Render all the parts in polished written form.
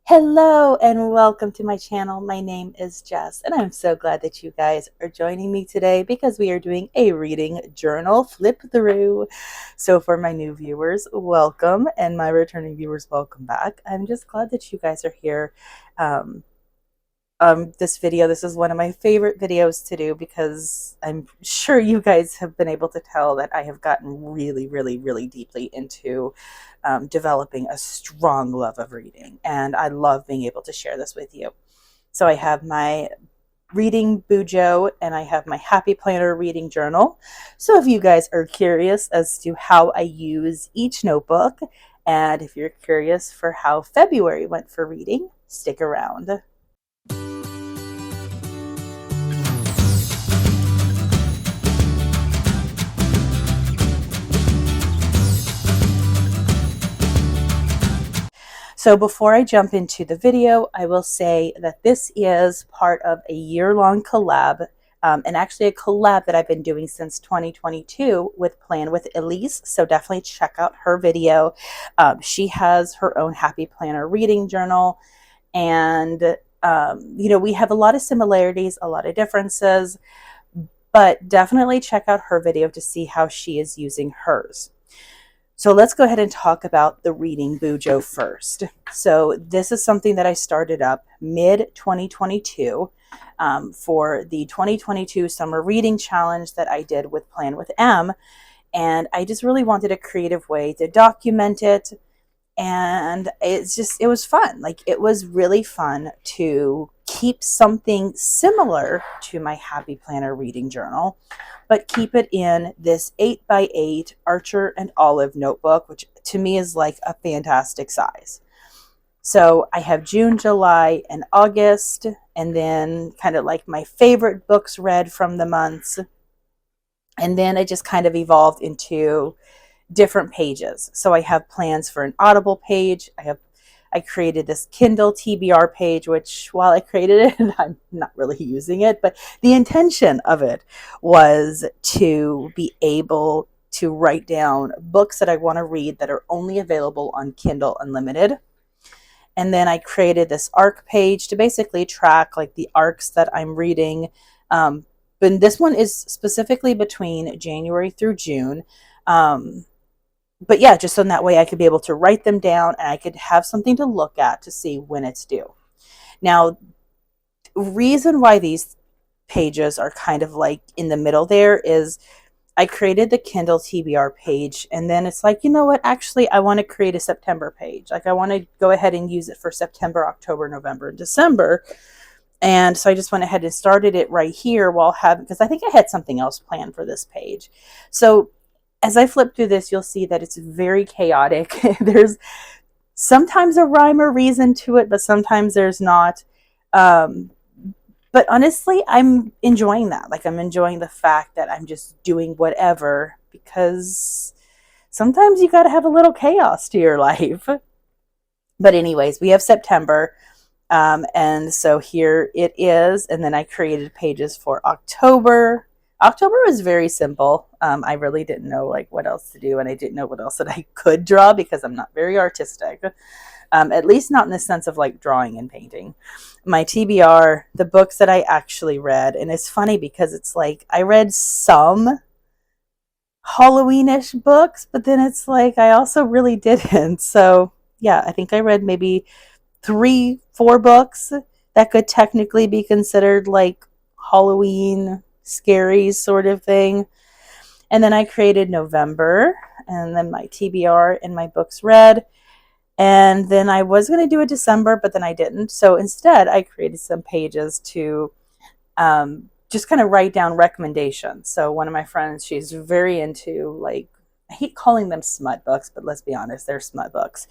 Hello and welcome to my channel. My name is Jess and I'm so glad that you guys are joining me today because we are doing a reading journal flip through. So for my new viewers, welcome, and my returning viewers, welcome back. I'm just glad that you guys are here. Um, this is one of my favorite videos to do because I'm sure you guys have been able to tell that I have gotten really deeply into developing a strong love of reading, and I love being able to share this with you. So I have my reading bujo and I have my happy planner reading journal. So if you guys are curious as to how I use each notebook, and if you're curious for how February went for reading, stick around. So before I jump into the video, I will say that this is part of a year-long collab, and actually a collab that I've been doing since 2022 with Plan with Elise. So definitely check out her video. She has her own Happy Planner reading journal, and we have a lot of similarities, a lot of differences, but definitely check out her video to see how she is using hers. So let's go ahead and talk about the reading bujo first. So this is something that I started up mid 2022 for the 2022 summer reading challenge that I did with Plan with M. And I just really wanted a creative way to document it. And it was fun. Like, it was really fun to keep something similar to my Happy Planner reading journal, but keep it in this 8x8 Archer and Olive notebook, which to me is like a fantastic size. So I have June, July, and August, and then kind of like my favorite books read from the months. And then I just kind of evolved into different pages. So I have plans for an Audible page. I created this Kindle TBR page, which while I created it, I'm not really using it, but the intention of it was to be able to write down books that I want to read that are only available on Kindle Unlimited. And then I created this arc page to basically track like the arcs that I'm reading. But this one is specifically between January through June. But yeah, just so that way I could be able to write them down and I could have something to look at to see when it's due. Now, reason why these pages are kind of like in the middle there is I created the Kindle TBR page, and then it's like, you know what, actually I want to create a September page. Like, I want to go ahead and use it for September, October, November, and December. And so I just went ahead and started it right here because I think I had something else planned for this page. So as I flip through this, you'll see that it's very chaotic. There's sometimes a rhyme or reason to it, but sometimes there's not. But honestly, I'm enjoying that. Like, I'm enjoying the fact that I'm just doing whatever, because sometimes you got to have a little chaos to your life. But anyways, we have September. And so here it is. And then I created pages for October. October was very simple. I really didn't know like what else to do, and I didn't know what else that I could draw because I'm not very artistic, at least not in the sense of like drawing and painting. My TBR, the books that I actually read, and it's funny because it's like I read some Halloweenish books, but then it's like I also really didn't. So yeah, I think I read maybe 3-4 books that could technically be considered like Halloween scary sort of thing. And then I created November, and then my TBR and my books read. And then I was going to do a December, but then I didn't. So instead, I created some pages to just kind of write down recommendations. So one of my friends, she's very into, like, I hate calling them smut books, but let's be honest, they're smut books.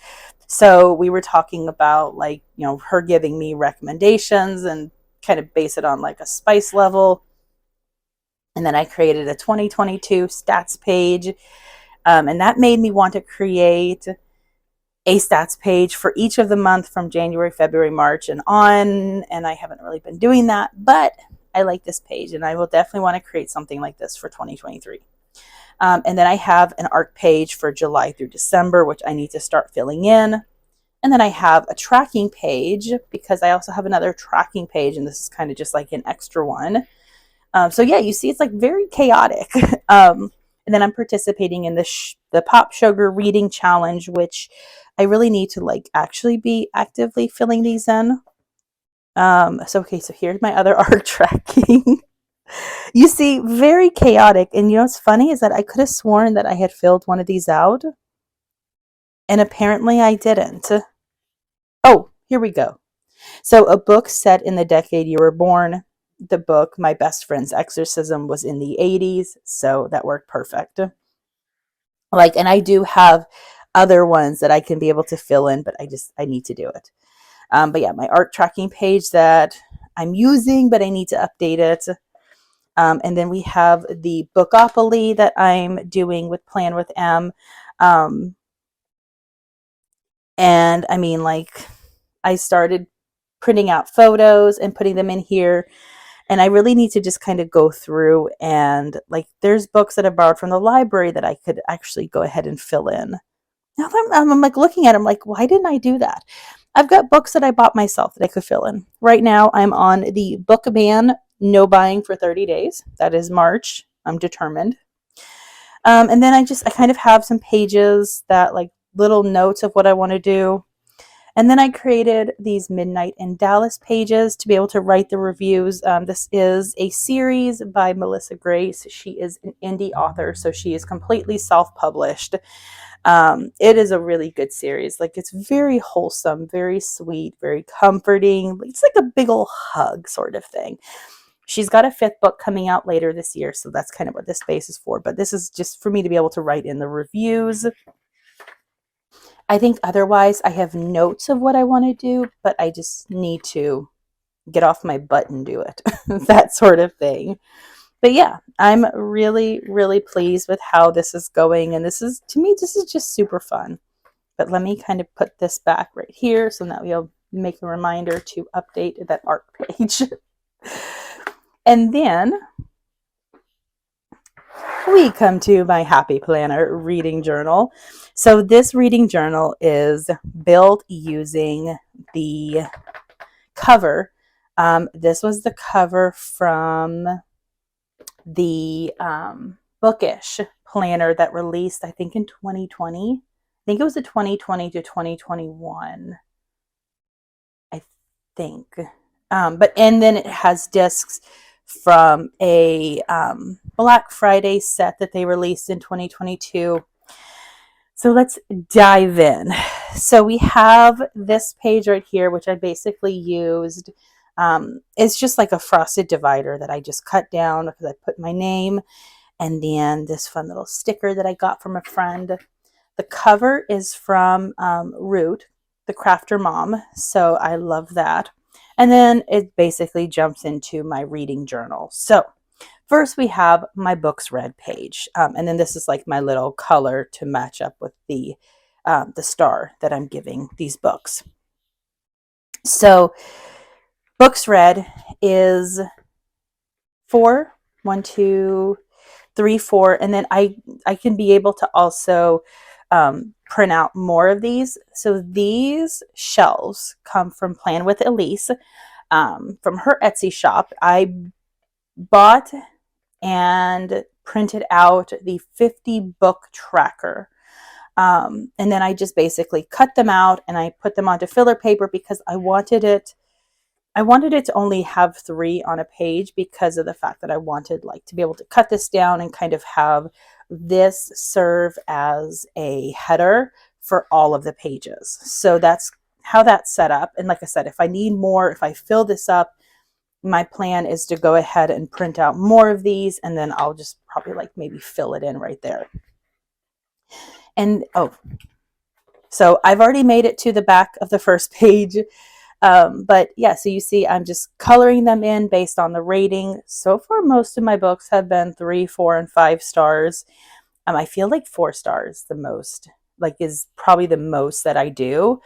So we were talking about, like, her giving me recommendations and kind of base it on like a spice level. And then I created a 2022 stats page. And that made me want to create a stats page for each of the month from January, February, March, and on. And I haven't really been doing that, but I like this page, and I will definitely want to create something like this for 2023. And then I have an arc page for July through December, which I need to start filling in. And then I have a tracking page because I also have another tracking page, and this is kind of just like an extra one. So yeah, you see, it's like very chaotic. And then I'm participating in the Pop Sugar Reading Challenge, which I really need to like actually be actively filling these in. Okay, so here's my other art tracking. You see, very chaotic. And you know what's funny is that I could have sworn that I had filled one of these out, and apparently I didn't. Oh, here we go. So, a book set in the decade you were born. The book, My Best Friend's Exorcism, was in the 80s, so that worked perfect. Like, and I do have other ones that I can be able to fill in, but I need to do it. But yeah, my art tracking page that I'm using, but I need to update it. And then we have the Bookopoly that I'm doing with Plan with M. Um, and I mean, like, I started printing out photos and putting them in here. And I really need to just kind of go through and like, there's books that I borrowed from the library that I could actually go ahead and fill in. Now I'm like looking at them like, why didn't I do that? I've got books that I bought myself that I could fill in. Right now, I'm on the book ban, no buying for 30 days. That is March. I'm determined. And then I kind of have some pages that like little notes of what I want to do. And then I created these Midnight in Dallas pages to be able to write the reviews. This is a series by Melissa Grace. She is an indie author, so she is completely self-published. It is a really good series. Like, it's very wholesome, very sweet, very comforting. It's like a big old hug sort of thing. She's got a 5th book coming out later this year, so that's kind of what this space is for. But this is just for me to be able to write in the reviews. I think otherwise I have notes of what I want to do, but I just need to get off my butt and do it. That sort of thing. But yeah, I'm really, really pleased with how this is going. And to me, this is just super fun. But let me kind of put this back right here so that we'll make a reminder to update that art page. And then we come to my Happy Planner reading journal. So this reading journal is built using the cover. This was the cover from the Bookish planner that released, I think, in 2020. I think it was a 2020 to 2021. I think. And then it has discs from a Black Friday set that they released in 2022. So let's dive in. So we have this page right here, which I basically used. It's just like a frosted divider that I just cut down because I put my name, and then this fun little sticker that I got from a friend. The cover is from Root, the Crafter Mom. So I love that. And then it basically jumps into my reading journal. So first we have my books read page. And then this is like my little color to match up with the star that I'm giving these books. So books read is 4, 1, 2, 3, 4. And then I can be able to also print out more of these. So these shelves come from Plan with Elise, from her Etsy shop. I bought and printed out the 50 book tracker. And then I just basically cut them out and I put them onto filler paper because I wanted it to only have 3 on a page because of the fact that I wanted like to be able to cut this down and kind of have this serve as a header for all of the pages. So that's how that's set up. And like I said, if I need more, if I fill this up, my plan is to go ahead and print out more of these, and then I'll just probably like maybe fill it in right there. And so I've already made it to the back of the first page. But yeah, so you see I'm just coloring them in based on the rating. So far, most of my books have been 3, 4, and 5 stars. I feel like 4 stars the most, like is probably the most that I do,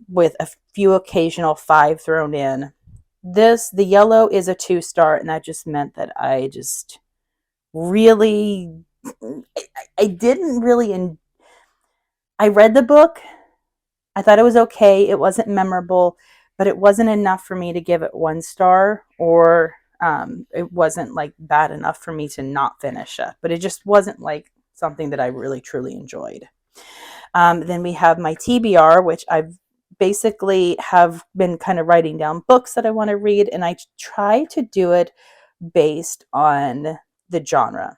with a few occasional 5 thrown in. The yellow is a 2 star, and that just meant that I just really, I didn't really, I read the book, I thought it was okay. It wasn't memorable, but it wasn't enough for me to give it 1 star, or it wasn't like bad enough for me to not finish it. But it just wasn't like something that I really truly enjoyed. Then we have my TBR, which I've basically have been kind of writing down books that I want to read, and I try to do it based on the genre.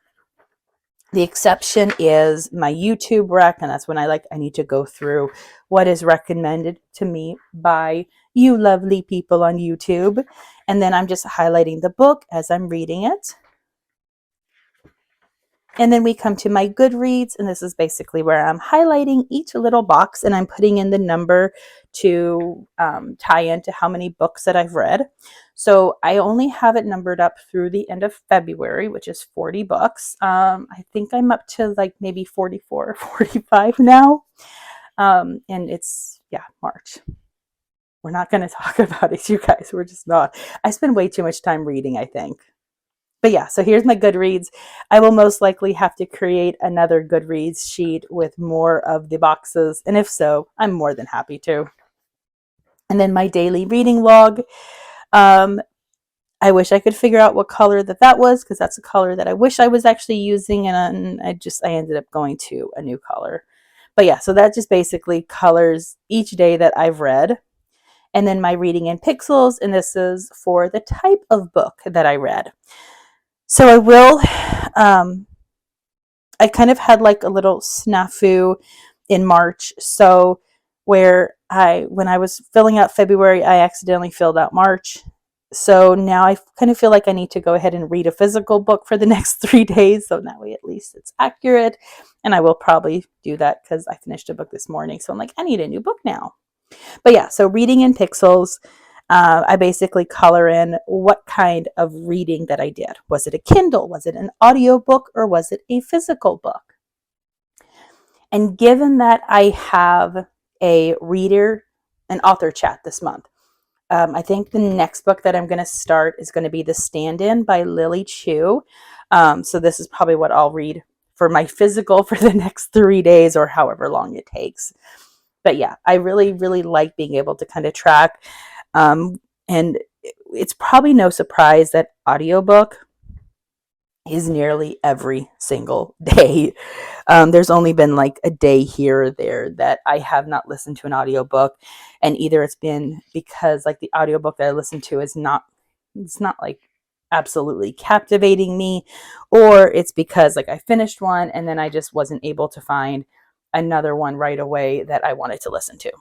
The exception is my YouTube rec, and that's when I need to go through what is recommended to me by you lovely people on YouTube. And then I'm just highlighting the book as I'm reading it. And then we come to my Goodreads, and this is basically where I'm highlighting each little box and I'm putting in the number to tie into how many books that I've read. So I only have it numbered up through the end of February, which is 40 books. I think I'm up to like maybe 44 or 45 now. And it's, yeah, March. We're not going to talk about it, you guys. We're just not. I spend way too much time reading, I think. But yeah, so here's my Goodreads. I will most likely have to create another Goodreads sheet with more of the boxes. And if so, I'm more than happy to. And then my daily reading log. I wish I could figure out what color that was, because that's a color that I wish I was actually using. And I ended up going to a new color. But yeah, so that just basically colors each day that I've read. And then my reading in pixels. And this is for the type of book that I read. So I will, I kind of had like a little snafu in March. So when I was filling out February, I accidentally filled out March. So now I kind of feel like I need to go ahead and read a physical book for the next 3 days. So that way at least it's accurate. And I will probably do that because I finished a book this morning. So I'm like, I need a new book now. But yeah, so reading in pixels. I basically color in what kind of reading that I did. Was it a Kindle? Was it an audiobook? Or was it a physical book? And given that I have a an author chat this month, I think the next book that I'm going to start is going to be The Stand-In by Lily Chu. So this is probably what I'll read for my physical for the next 3 days or however long it takes. But yeah, I really, really like being able to kind of track. And it's probably no surprise that audiobook is nearly every single day. There's only been like a day here or there that I have not listened to an audiobook. And either it's been because like the audiobook that I listen to it's not like absolutely captivating me, or it's because like I finished one and then I just wasn't able to find another one right away that I wanted to listen to.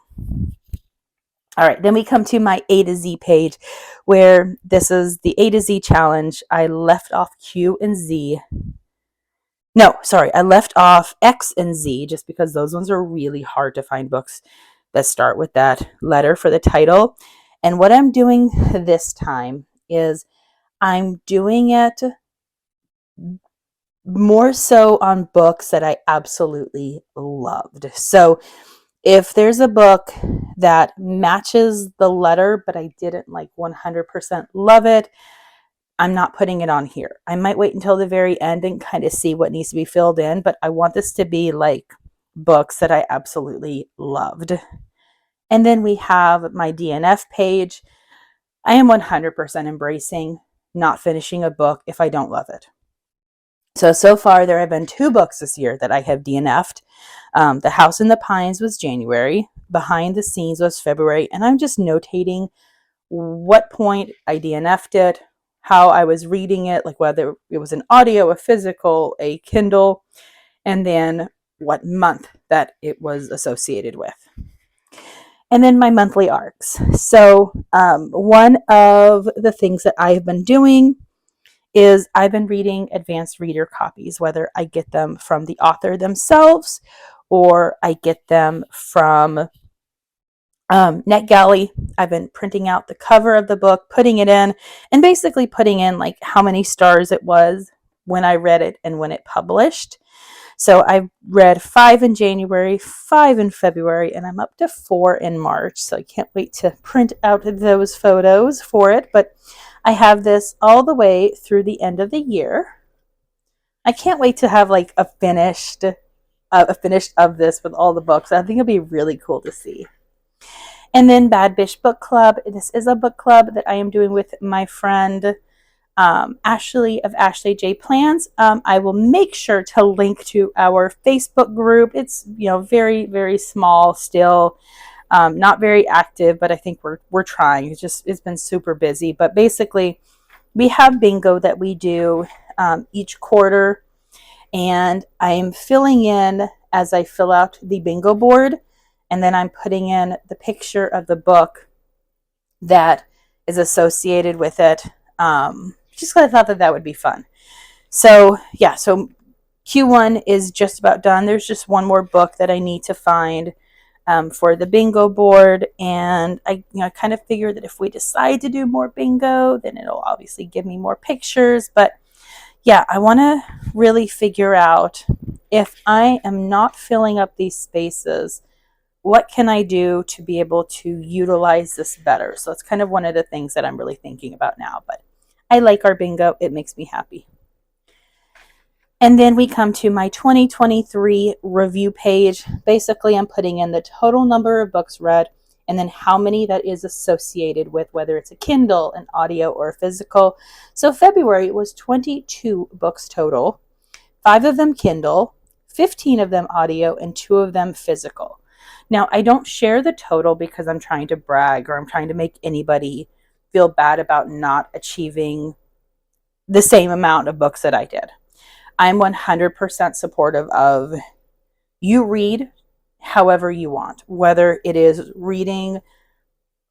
All right, then we come to my A to Z page, where this is the A to Z challenge. I left off Q and Z. No, sorry, I left off X and Z just because those ones are really hard to find books that start with that letter for the title. And what I'm doing this time is I'm doing it more so on books that I absolutely loved. So if there's a book that matches the letter, but I didn't like 100% love it, I'm not putting it on here. I might wait until the very end and kind of see what needs to be filled in, but I want this to be like books that I absolutely loved. And then we have my DNF page. I am 100% embracing not finishing a book if I don't love it. So far there have been 2 books this year that I have DNF'd. The House in the Pines was January. Behind the Scenes was February. And I'm just notating what point I DNF'd it, how I was reading it, like whether it was an audio, a physical, a Kindle, and then what month that it was associated with. And then my monthly arcs. So one of the things that I have been doing is I've been reading advanced reader copies, whether I get them from the author themselves or I get them from NetGalley. I've been printing out the cover of the book, putting it in, and basically putting in like how many stars it was when I read it and when it published. So I read 5 in January, 5 in February, and I'm up to 4 in March. So I can't wait to print out those photos for it. But I have this all the way through the end of the year. I can't wait to have a finished of this with all the books. I think it'll be really cool to see. And then Bad Bitch Book Club. This is a book club that I am doing with my friend Ashley of Ashley J Plans. I will make sure to link to our Facebook group. It's, you know, very, very small still, not very active, but I think we're trying. It's been super busy. But basically, we have bingo that we do each quarter, and I'm filling in as I fill out the bingo board, and then I'm putting in the picture of the book that is associated with it. Just because I thought that that would be fun. So yeah, so Q1 is just about done. There's just one more book that I need to find for the bingo board, and I kind of figure that if we decide to do more bingo, then it'll obviously give me more pictures. But yeah, I want to really figure out, if I am not filling up these spaces, what can I do to be able to utilize this better? So it's kind of one of the things that I'm really thinking about now. But I like our bingo. It makes me happy. And then we come to my 2023 review page. Basically, I'm putting in the total number of books read, and then how many that is associated with, whether it's a Kindle, an audio, or a physical. So February was 22 books total, 5 of them Kindle, 15 of them audio, and 2 of them physical. Now, I don't share the total because I'm trying to brag, or I'm trying to make anybody feel bad about not achieving the same amount of books that I did. I'm 100% supportive of you read however you want, whether it is reading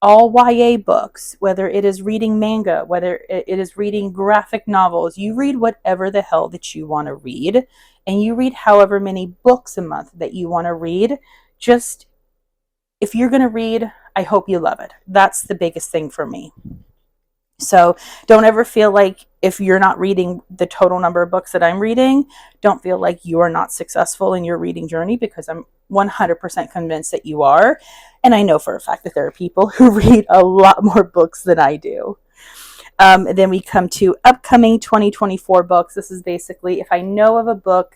all YA books, whether it is reading manga, whether it is reading graphic novels. You read whatever the hell that you want to read, and you read however many books a month that you want to read. Just, if you're going to read, I hope you love it. That's the biggest thing for me. So don't ever feel like, if you're not reading the total number of books that I'm reading, don't feel like you are not successful in your reading journey, because I'm 100% convinced that you are. And I know for a fact that there are people who read a lot more books than I do. Then we come to upcoming 2024 books. This is basically, if I know of a book,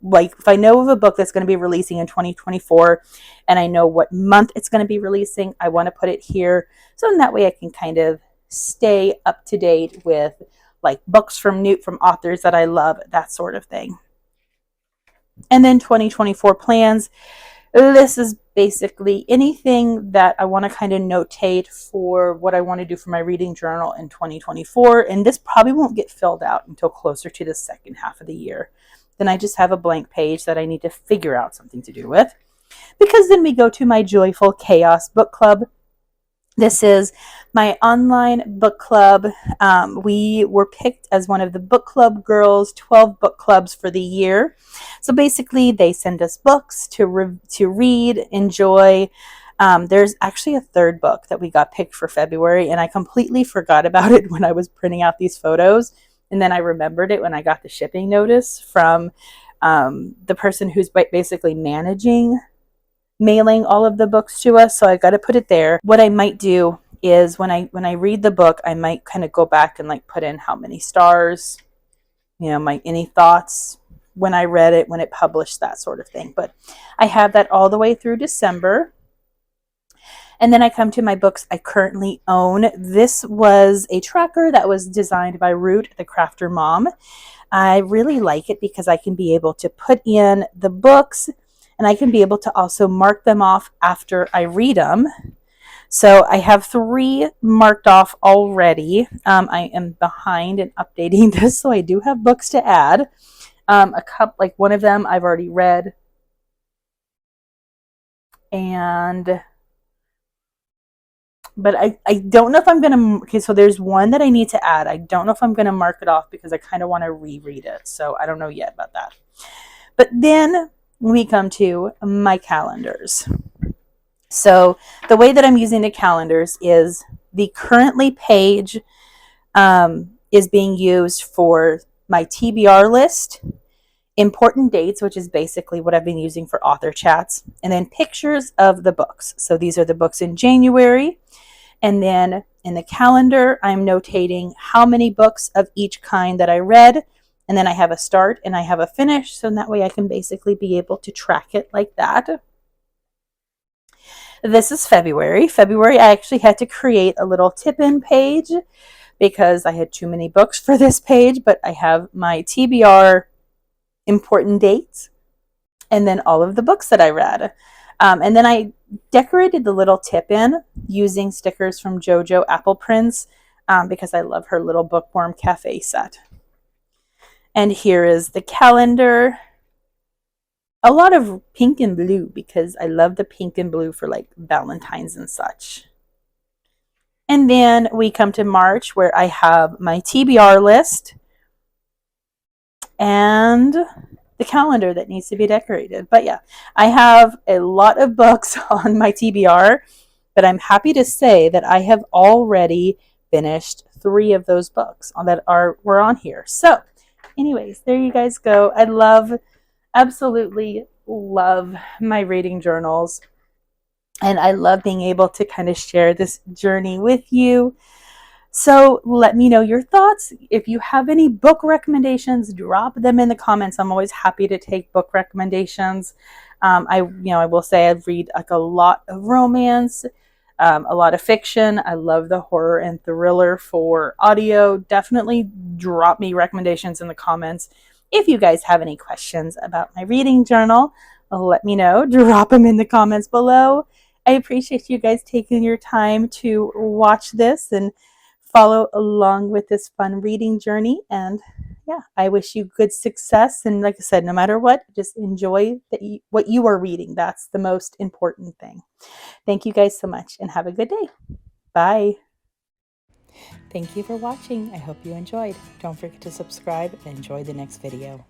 if I know of a book that's going to be releasing in 2024 and I know what month it's going to be releasing, I want to put it here. So in that way I can kind of stay up to date with like books from authors that I love, that sort of thing. And then 2024 plans. This is basically anything that I want to kind of notate for what I want to do for my reading journal in 2024. And this probably won't get filled out until closer to the second half of the year. Then I just have a blank page that I need to figure out something to do with. Because then we go to my Joyful Chaos book club. This is my online book club. We were picked as one of the book club girls, 12 book clubs for the year. So basically, they send us books to read, enjoy. There's actually a third book that we got picked for February, and I completely forgot about it when I was printing out these photos. And then I remembered it when I got the shipping notice from the person who's basically mailing all of the books to us. So I got to put it there. What I might do is when I read the book, I might kind of go back and like put in how many stars, any thoughts when I read it, when it published, that sort of thing. But I have that all the way through December. And then I come to my books I currently own. This was a tracker that was designed by Root, the Crafter Mom. I really like it because I can be able to put in the books, and I can be able to also mark them off after I read them. So I have 3 marked off already. I am behind in updating this, so I do have books to add. A couple, like one of them I've already read. But I don't know if I'm going to, okay, so there's one that I need to add. I don't know if I'm going to mark it off because I kind of want to reread it. So I don't know yet about that. But then we come to my calendars. So the way that I'm using the calendars is the currently page is being used for my TBR list, important dates, which is basically what I've been using for author chats, and then pictures of the books. So these are the books in January. And then in the calendar, I'm notating how many books of each kind that I read. And then I have a start and I have a finish. So in that way I can basically be able to track it like that. This is February. February, I actually had to create a little tip-in page because I had too many books for this page, but I have my TBR important dates and then all of the books that I read. And then I decorated the little tip-in using stickers from JoJo Apple Prints because I love her little bookworm cafe set. And here is the calendar. A lot of pink and blue because I love the pink and blue for like Valentine's and such. And then we come to March where I have my TBR list and the calendar that needs to be decorated. But yeah, I have a lot of books on my TBR, but I'm happy to say that I have already finished 3 of those books that were on here. So anyways, there you guys go. I absolutely love my reading journals. And I love being able to kind of share this journey with you. So let me know your thoughts. If you have any book recommendations, drop them in the comments. I'm always happy to take book recommendations. I will say I read like a lot of romance, a lot of fiction. I love the horror and thriller for audio. Definitely drop me recommendations in the comments. If you guys have any questions about my reading journal, let me know. Drop them in the comments below. I appreciate you guys taking your time to watch this and follow along with this fun reading journey. And yeah, I wish you good success. And like I said, no matter what, just enjoy what you are reading. That's the most important thing. Thank you guys so much and have a good day. Bye. Thank you for watching. I hope you enjoyed. Don't forget to subscribe and enjoy the next video.